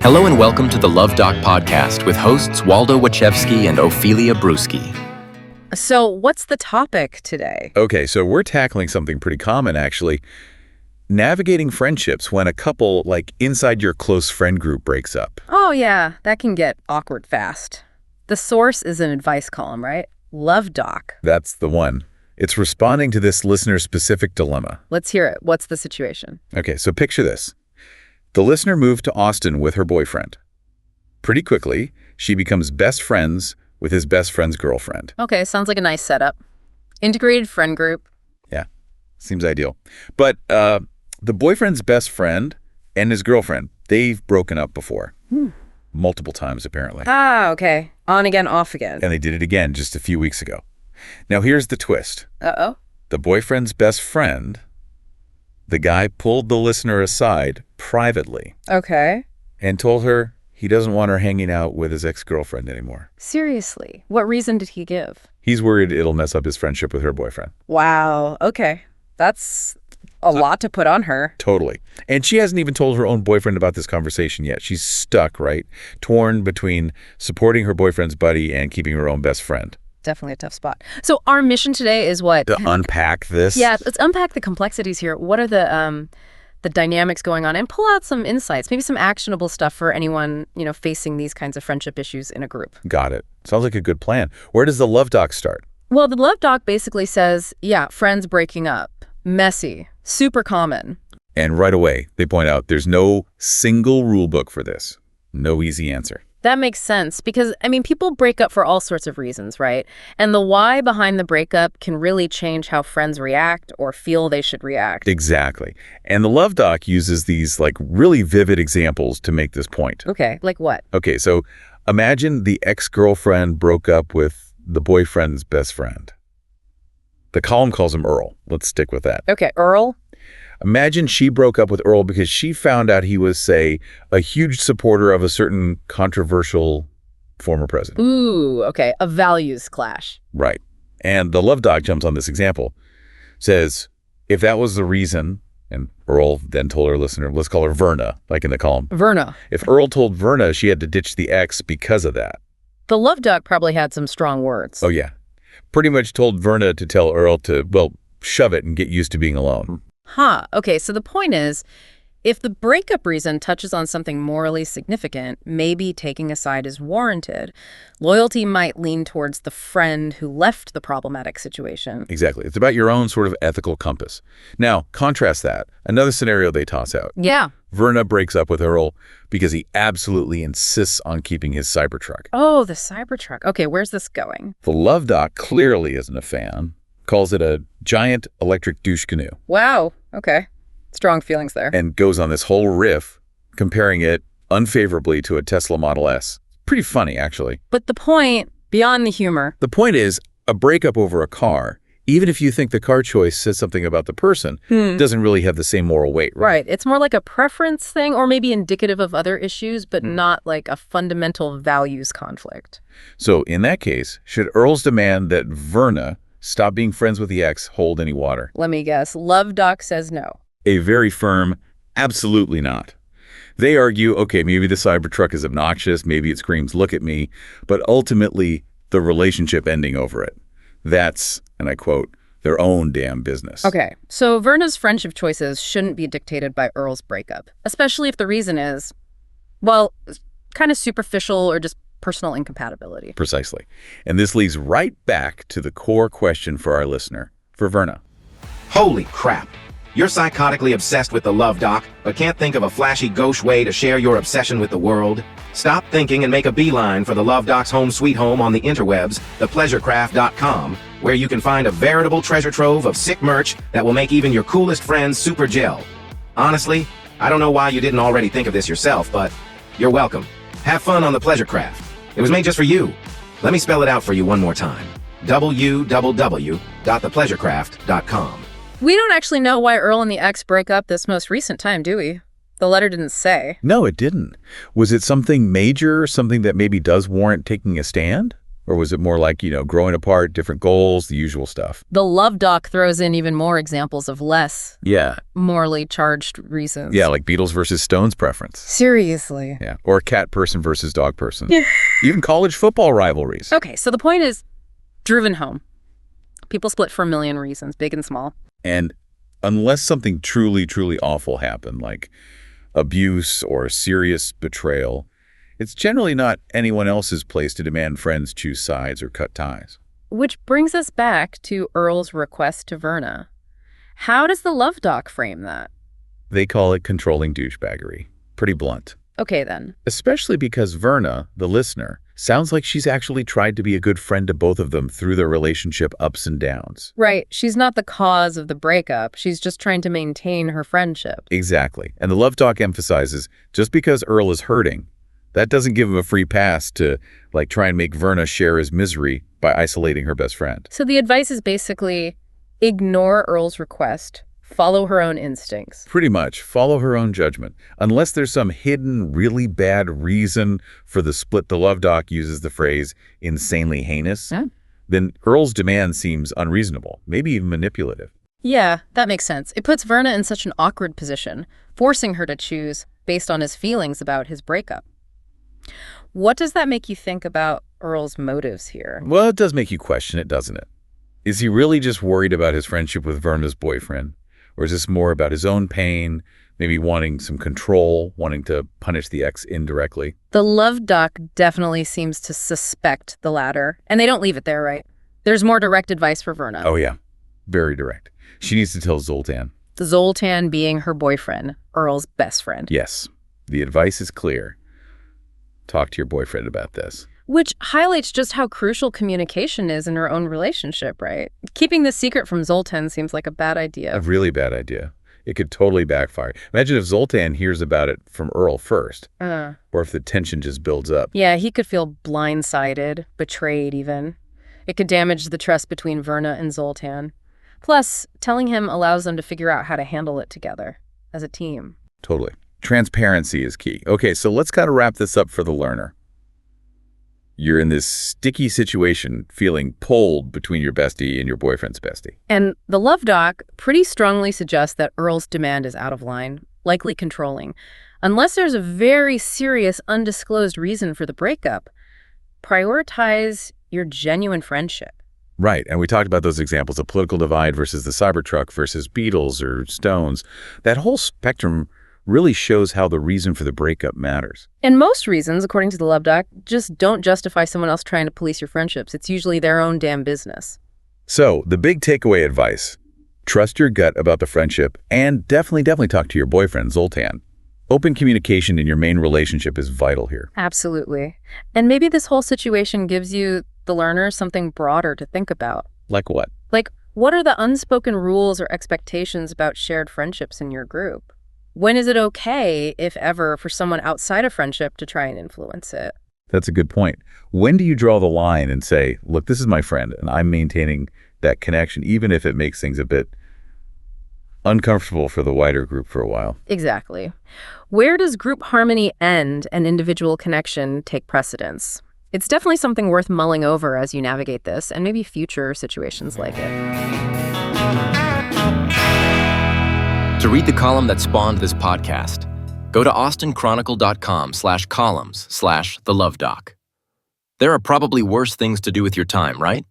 Hello and welcome to the Luv Doc podcast with hosts Waldo Wachewski and Ophelia Brewski. So what's the topic today? Okay, so we're tackling something pretty common, actually. Navigating friendships when a couple, like inside your close friend group, breaks up. Oh yeah, that can get awkward fast. The source is an advice column, right? Luv Doc. That's the one. It's responding to this listener-specific dilemma. Let's hear it. What's the situation? Okay, so picture this. The listener moved to Austin with her boyfriend. Pretty quickly, she becomes best friends with his best friend's girlfriend. Okay, sounds like a nice setup. Integrated friend group. Yeah, seems ideal. But the boyfriend's best friend and his girlfriend, they've broken up before. Multiple times, apparently. Ah, okay. On again, off again. And they did it again just a few weeks ago. Now, here's the twist. Uh-oh. The boyfriend's best friend, the guy pulled the listener aside privately. Okay. And told her he doesn't want her hanging out with his ex-girlfriend anymore. Seriously? What reason did he give? He's worried it'll mess up his friendship with her boyfriend. Wow. Okay. That's a lot to put on her. Totally. And she hasn't even told her own boyfriend about this conversation yet. She's stuck, right? Torn between supporting her boyfriend's buddy and keeping her own best friend. Definitely a tough spot. So our mission today is what? To unpack this? Yeah, let's unpack the complexities here. What are the dynamics going on and pull out some insights, maybe some actionable stuff for anyone, facing these kinds of friendship issues in a group. Got it. Sounds like a good plan. Where does the Luv Doc start? Well, the Luv Doc basically says, yeah, friends breaking up. Messy. Super common. And right away, they point out there's no single rule book for this. No easy answer. That makes sense because, people break up for all sorts of reasons, right? And the why behind the breakup can really change how friends react or feel they should react. Exactly. And the Luv Doc uses these really vivid examples to make this point. Okay, like what? Okay, so imagine the ex-girlfriend broke up with the boyfriend's best friend. The column calls him Earl. Let's stick with that. Okay, Earl? Imagine she broke up with Earl because she found out he was, say, a huge supporter of a certain controversial former president. Ooh, okay, a values clash. Right. And the Luv Doc jumps on this example, says, if that was the reason, and Earl then told her listener, let's call her Verna, like in the column. Verna. If Earl told Verna she had to ditch the ex because of that. The Luv Doc probably had some strong words. Oh, yeah. Pretty much told Verna to tell Earl to, shove it and get used to being alone. Huh. Okay, so the point is, if the breakup reason touches on something morally significant, maybe taking a side is warranted. Loyalty might lean towards the friend who left the problematic situation. Exactly. It's about your own sort of ethical compass. Now, contrast that. Another scenario they toss out. Yeah. Verna breaks up with Earl because he absolutely insists on keeping his Cybertruck. Oh, the Cybertruck. Okay, where's this going? The Luv Doc clearly isn't a fan. Calls it a giant electric douche canoe. Wow. Okay. Strong feelings there. And goes on this whole riff, comparing it unfavorably to a Tesla Model S. Pretty funny, actually. But the point, beyond the humor. The point is, a breakup over a car, even if you think the car choice says something about the person, doesn't really have the same moral weight, right? Right. It's more like a preference thing or maybe indicative of other issues, but not like a fundamental values conflict. So in that case, should Earl's demand that Verna stop being friends with the ex hold any water? Let me guess. Luv Doc says no. A very firm, absolutely not. They argue, okay, maybe the Cybertruck is obnoxious, maybe it screams, look at me, but ultimately the relationship ending over it. That's, and I quote, their own damn business. Okay, so Verna's friendship choices shouldn't be dictated by Earl's breakup, especially if the reason is, kind of superficial or just personal incompatibility. Precisely. And this leads right back to the core question for our listener, for Verna. Holy crap! You're psychotically obsessed with the Luv Doc, but can't think of a flashy gauche way to share your obsession with the world? Stop thinking and make a beeline for the Luv Doc's home sweet home on the interwebs, thepleasurecraft.com, where you can find a veritable treasure trove of sick merch that will make even your coolest friends super gel. Honestly, I don't know why you didn't already think of this yourself, but you're welcome. Have fun on the Pleasure Craft. It was made just for you. Let me spell it out for you one more time. www.thepleasurecraft.com. We don't actually know why Earl and the ex break up this most recent time, do we? The letter didn't say. No, it didn't. Was it something major, something that maybe does warrant taking a stand? Or was it more like, growing apart, different goals, the usual stuff? The Luv Doc throws in even more examples of less Yeah. morally charged reasons. Yeah, like Beatles versus Stones preference. Seriously. Yeah. Or cat person versus dog person. Even college football rivalries. Okay, so the point is driven home. People split for a million reasons, big and small. And unless something truly, truly awful happened, like abuse or serious betrayal, it's generally not anyone else's place to demand friends choose sides or cut ties. Which brings us back to Earl's request to Verna. How does the Luv Doc frame that? They call it controlling douchebaggery. Pretty blunt. Okay, then. Especially because Verna, the listener, sounds like she's actually tried to be a good friend to both of them through their relationship ups and downs. Right. She's not the cause of the breakup. She's just trying to maintain her friendship. Exactly. And the Luv Doc emphasizes just because Earl is hurting, that doesn't give him a free pass to try and make Verna share his misery by isolating her best friend. So the advice is basically ignore Earl's request, follow her own instincts. Pretty much. Follow her own judgment. Unless there's some hidden, really bad reason for the split, the Luv Doc uses the phrase insanely heinous, then Earl's demand seems unreasonable, maybe even manipulative. Yeah, that makes sense. It puts Verna in such an awkward position, forcing her to choose based on his feelings about his breakup. What does that make you think about Earl's motives here? Well, it does make you question it, doesn't it? Is he really just worried about his friendship with Verna's boyfriend? Or is this more about his own pain, maybe wanting some control, wanting to punish the ex indirectly? The Luv Doc definitely seems to suspect the latter. And they don't leave it there, right? There's more direct advice for Verna. Oh, yeah. Very direct. She needs to tell Zoltan. Zoltan being her boyfriend, Earl's best friend. Yes. The advice is clear. Talk to your boyfriend about this. Which highlights just how crucial communication is in her own relationship, right? Keeping this secret from Zoltan seems like a bad idea. A really bad idea. It could totally backfire. Imagine if Zoltan hears about it from Earl first, or if the tension just builds up. Yeah, he could feel blindsided, betrayed even. It could damage the trust between Verna and Zoltan. Plus, telling him allows them to figure out how to handle it together, as a team. Totally. Transparency is key. Okay, so let's kind of wrap this up for the learner. You're in this sticky situation, feeling pulled between your bestie and your boyfriend's bestie. And the Luv Doc pretty strongly suggests that Earl's demand is out of line, likely controlling. Unless there's a very serious, undisclosed reason for the breakup, prioritize your genuine friendship. Right, and we talked about those examples, the political divide versus the Cybertruck versus Beatles or Stones. That whole spectrum really shows how the reason for the breakup matters. And most reasons, according to the Luv Doc, just don't justify someone else trying to police your friendships. It's usually their own damn business. So, the big takeaway advice: trust your gut about the friendship and definitely talk to your boyfriend, Zoltan. Open communication in your main relationship is vital here. Absolutely. And maybe this whole situation gives you, the learner, something broader to think about. Like what? Like, what are the unspoken rules or expectations about shared friendships in your group? When is it okay, if ever, for someone outside of friendship to try and influence it? That's a good point. When do you draw the line and say, look, this is my friend, and I'm maintaining that connection, even if it makes things a bit uncomfortable for the wider group for a while? Exactly. Where does group harmony end and individual connection take precedence? It's definitely something worth mulling over as you navigate this, and maybe future situations like it. To read the column that spawned this podcast, go to astinchronicle.com/columns/the Luv Doc. There are probably worse things to do with your time, right?